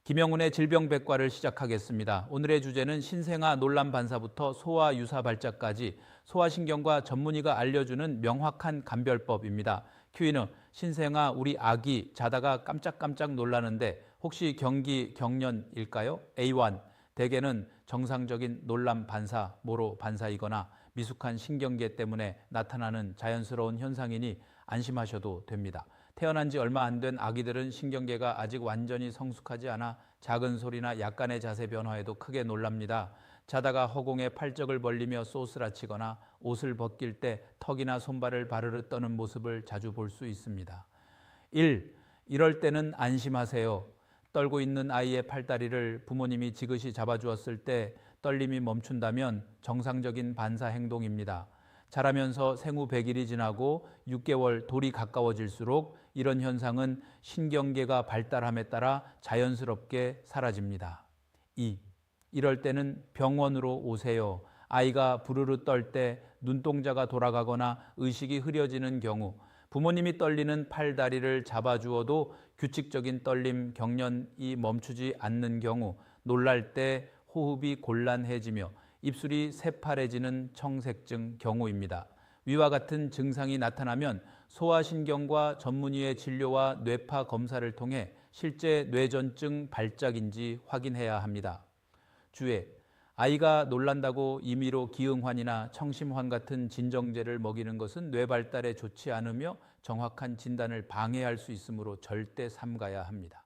김영훈의 질병백과를 시작하겠습니다. 오늘의 주제는 신생아 논란 반사부터 소아 유사 발작까지 소아신경과 전문의가 알려주는 명확한 감별법입니다. 큐이는 신생아 우리 아기 자다가 깜짝깜짝 놀라는데 혹시 경기 경련일까요? A1 대개는 정상적인 논란 반사, 모로 반사이거나 미숙한 신경계 때문에 나타나는 자연스러운 현상이니 안심하셔도 됩니다. 태어난 지 얼마 안 된 아기들은 신경계가 아직 완전히 성숙하지 않아 작은 소리나 약간의 자세 변화에도 크게 놀랍니다. 자다가 허공에 팔적을 벌리며 쏘스라치거나 옷을 벗길 때 턱이나 손발을 바르르 떠는 모습을 자주 볼 수 있습니다. 1. 이럴 때는 안심하세요. 떨고 있는 아이의 팔다리를 부모님이 지그시 잡아주었을 때 떨림이 멈춘다면 정상적인 반사 행동입니다. 자라면서 생후 100일이 지나고 6개월 돌이 가까워질수록 이런 현상은 신경계가 발달함에 따라 자연스럽게 사라집니다. 2. 이럴 때는 병원으로 오세요. 아이가 부르르 떨 때 눈동자가 돌아가거나 의식이 흐려지는 경우 부모님이 떨리는 팔다리를 잡아주어도 규칙적인 떨림, 경련이 멈추지 않는 경우 놀랄 때 호흡이 곤란해지며 입술이 새파래지는 청색증 경우입니다. 위와 같은 증상이 나타나면 소아신경과 전문의의 진료와 뇌파 검사를 통해 실제 뇌전증 발작인지 확인해야 합니다. 주의, 아이가 놀란다고 임의로 기응환이나 청심환 같은 진정제를 먹이는 것은 뇌 발달에 좋지 않으며 정확한 진단을 방해할 수 있으므로 절대 삼가야 합니다.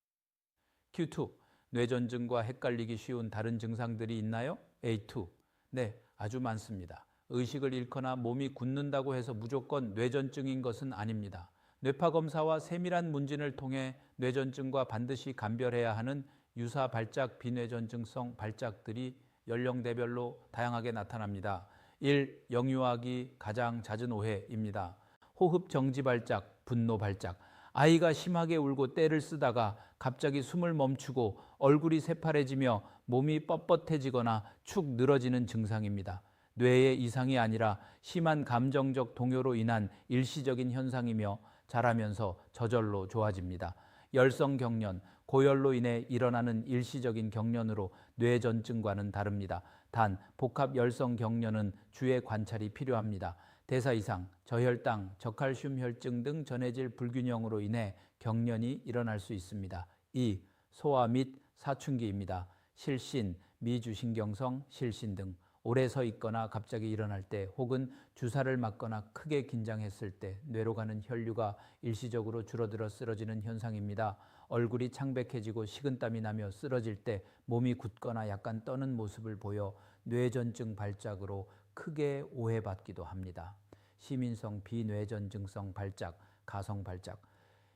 Q2. 뇌전증과 헷갈리기 쉬운 다른 증상들이 있나요? A2. 네, 아주 많습니다. 의식을 잃거나 몸이 굳는다고 해서 무조건 뇌전증인 것은 아닙니다. 뇌파 검사와 세밀한 문진을 통해 뇌전증과 반드시 감별해야 하는 유사 발작 비뇌전증성 발작들이 연령대별로 다양하게 나타납니다. 1. 영유아기 가장 잦은 오해입니다. 호흡 정지 발작, 분노 발작. 아이가 심하게 울고 떼를 쓰다가 갑자기 숨을 멈추고 얼굴이 새파래지며 몸이 뻣뻣해지거나 축 늘어지는 증상입니다. 뇌의 이상이 아니라 심한 감정적 동요로 인한 일시적인 현상이며 자라면서 저절로 좋아집니다. 열성 경련, 고열로 인해 일어나는 일시적인 경련으로 뇌전증과는 다릅니다. 단 복합 열성 경련은 주의 관찰이 필요합니다. 대사 이상, 저혈당, 저칼슘 혈증 등 전해질 불균형으로 인해 경련이 일어날 수 있습니다. 2. 소아 및 사춘기입니다. 실신, 미주신경성, 실신 등 오래 서 있거나 갑자기 일어날 때 혹은 주사를 맞거나 크게 긴장했을 때 뇌로 가는 혈류가 일시적으로 줄어들어 쓰러지는 현상입니다. 얼굴이 창백해지고 식은땀이 나며 쓰러질 때 몸이 굳거나 약간 떠는 모습을 보여 뇌전증 발작으로 크게 오해받기도 합니다. 시민성 비뇌전증성 발작, 가성 발작.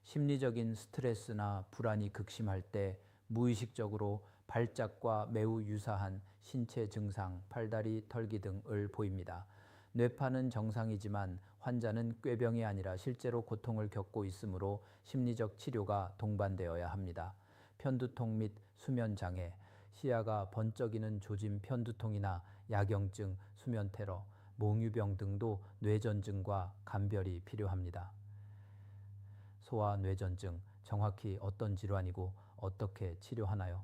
심리적인 스트레스나 불안이 극심할 때 무의식적으로 발작과 매우 유사한 신체 증상, 팔다리 털기 등을 보입니다. 뇌파는 정상이지만 환자는 꾀병이 아니라 실제로 고통을 겪고 있으므로 심리적 치료가 동반되어야 합니다. 편두통 및 수면장애, 시야가 번쩍이는 조짐 편두통이나 야경증, 수면테러, 몽유병 등도 뇌전증과 감별이 필요합니다. 소아 뇌전증, 정확히 어떤 질환이고 어떻게 치료하나요?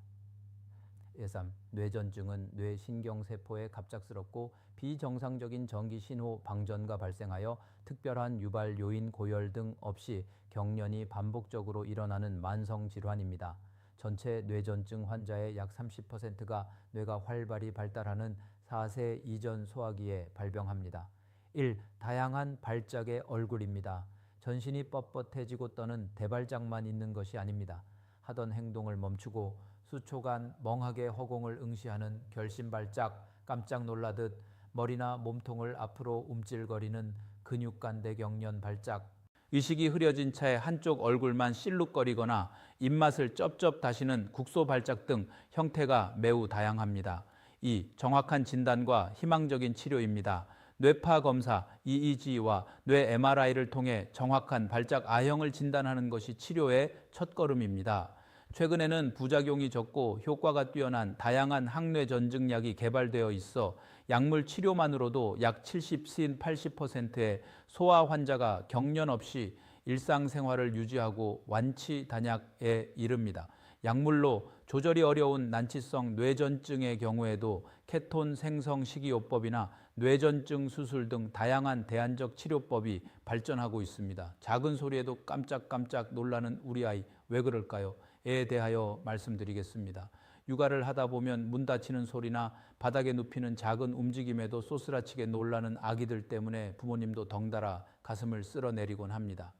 3. 뇌전증은 뇌신경세포에 갑작스럽고 비정상적인 전기신호 방전가 발생하여 특별한 유발 요인 고열 등 없이 경련이 반복적으로 일어나는 만성질환입니다. 전체 뇌전증 환자의 약 30%가 뇌가 활발히 발달하는 4세 이전 소아기에 발병합니다. 1. 다양한 발작의 얼굴입니다. 전신이 뻣뻣해지고 떠는 대발작만 있는 것이 아닙니다. 하던 행동을 멈추고 수초간 멍하게 허공을 응시하는 결심발작, 깜짝 놀라듯 머리나 몸통을 앞으로 움찔거리는 근육간대 경련 발작, 의식이 흐려진 차에 한쪽 얼굴만 실룩거리거나 입맛을 쩝쩝 다시는 국소 발작 등 형태가 매우 다양합니다. 2. 정확한 진단과 희망적인 치료입니다. 뇌파 검사 EEG와 뇌 MRI를 통해 정확한 발작 아형을 진단하는 것이 치료의 첫걸음입니다. 최근에는 부작용이 적고 효과가 뛰어난 다양한 항뇌전증약이 개발되어 있어 약물 치료만으로도 약 70, 80%의 소아 환자가 경련 없이 일상생활을 유지하고 완치 단약에 이릅니다. 약물로 조절이 어려운 난치성 뇌전증의 경우에도 케톤 생성 식이요법이나 뇌전증 수술 등 다양한 대안적 치료법이 발전하고 있습니다. 작은 소리에도 깜짝깜짝 놀라는 우리 아이 왜 그럴까요? 에 대하여 말씀드리겠습니다. 육아를 하다 보면 문 닫히는 소리나 바닥에 눕히는 작은 움직임에도 쏘스라치게 놀라는 아기들 때문에 부모님도 덩달아 가슴을 쓸어내리곤 합니다.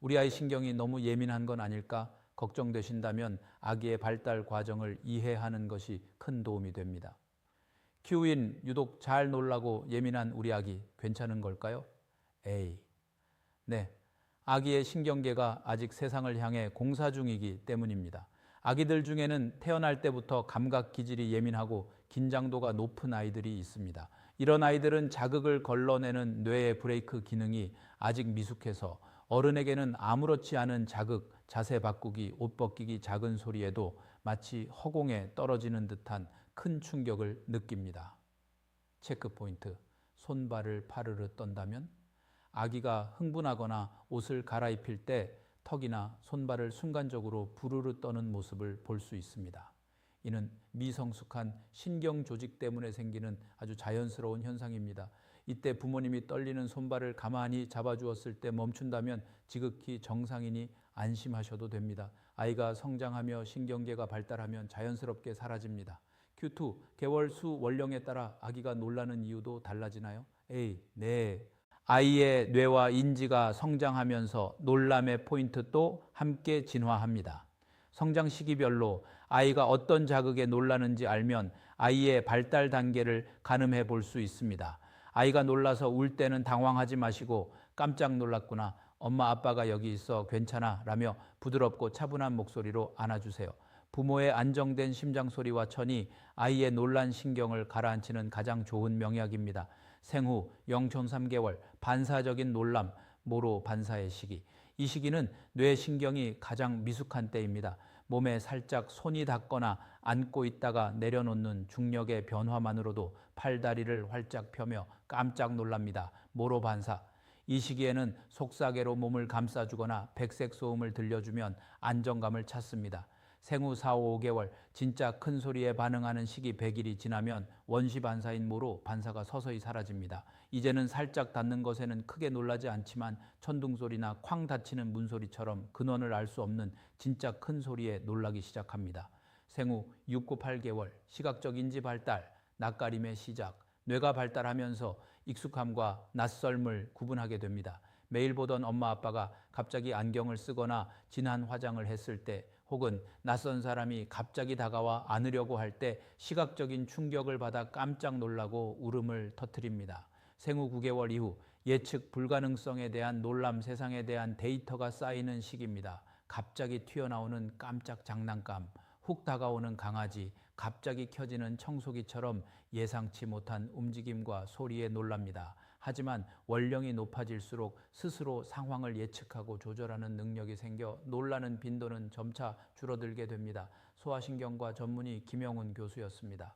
우리 아이 신경이 너무 예민한 건 아닐까 걱정되신다면 아기의 발달 과정을 이해하는 것이 큰 도움이 됩니다. 키우인 유독 잘 놀라고 예민한 우리 아기 괜찮은 걸까요? 에이. 네. 아기의 신경계가 아직 세상을 향해 공사 중이기 때문입니다. 아기들 중에는 태어날 때부터 감각 기질이 예민하고 긴장도가 높은 아이들이 있습니다. 이런 아이들은 자극을 걸러내는 뇌의 브레이크 기능이 아직 미숙해서 어른에게는 아무렇지 않은 자극, 자세 바꾸기, 옷 벗기기 작은 소리에도 마치 허공에 떨어지는 듯한 큰 충격을 느낍니다. 체크 포인트, 손발을 파르르 떤다면? 아기가 흥분하거나 옷을 갈아입힐 때 턱이나 손발을 순간적으로 부르르 떠는 모습을 볼 수 있습니다. 이는 미성숙한 신경 조직 때문에 생기는 아주 자연스러운 현상입니다. 이때 부모님이 떨리는 손발을 가만히 잡아주었을 때 멈춘다면 지극히 정상이니 안심하셔도 됩니다. 아이가 성장하며 신경계가 발달하면 자연스럽게 사라집니다. Q2, 개월 수 원령에 따라 아기가 놀라는 이유도 달라지나요? A, 네. 아이의 뇌와 인지가 성장하면서 놀람의 포인트도 함께 진화합니다. 성장 시기별로 아이가 어떤 자극에 놀라는지 알면 아이의 발달 단계를 가늠해 볼 수 있습니다. 아이가 놀라서 울 때는 당황하지 마시고 깜짝 놀랐구나, 엄마 아빠가 여기 있어 괜찮아 라며 부드럽고 차분한 목소리로 안아주세요. 부모의 안정된 심장소리와 천이 아이의 놀란 신경을 가라앉히는 가장 좋은 명약입니다. 생후 0.3개월 반사적인 놀람, 모로 반사의 시기. 이 시기는 뇌신경이 가장 미숙한 때입니다. 몸에 살짝 손이 닿거나 안고 있다가 내려놓는 중력의 변화만으로도 팔다리를 활짝 펴며 깜짝 놀랍니다. 모로 반사. 이 시기에는 속사계로 몸을 감싸주거나 백색 소음을 들려주면 안정감을 찾습니다. 생후 4, 5개월 진짜 큰 소리에 반응하는 시기 100일이 지나면 원시 반사인 모로 반사가 서서히 사라집니다. 이제는 살짝 닿는 것에는 크게 놀라지 않지만 천둥소리나 쾅 닫히는 문소리처럼 근원을 알 수 없는 진짜 큰 소리에 놀라기 시작합니다. 생후 6, 9, 8개월 시각적 인지 발달, 낯가림의 시작, 뇌가 발달하면서 익숙함과 낯설음을 구분하게 됩니다. 매일 보던 엄마 아빠가 갑자기 안경을 쓰거나 진한 화장을 했을 때 혹은 낯선 사람이 갑자기 다가와 안으려고 할 때 시각적인 충격을 받아 깜짝 놀라고 울음을 터뜨립니다. 생후 9개월 이후 예측 불가능성에 대한 놀람, 세상에 대한 데이터가 쌓이는 시기입니다. 갑자기 튀어나오는 깜짝 장난감, 훅 다가오는 강아지, 갑자기 켜지는 청소기처럼 예상치 못한 움직임과 소리에 놀랍니다. 하지만 원령이 높아질수록 스스로 상황을 예측하고 조절하는 능력이 생겨 놀라는 빈도는 점차 줄어들게 됩니다. 소아신경과 전문의 김영훈 교수였습니다.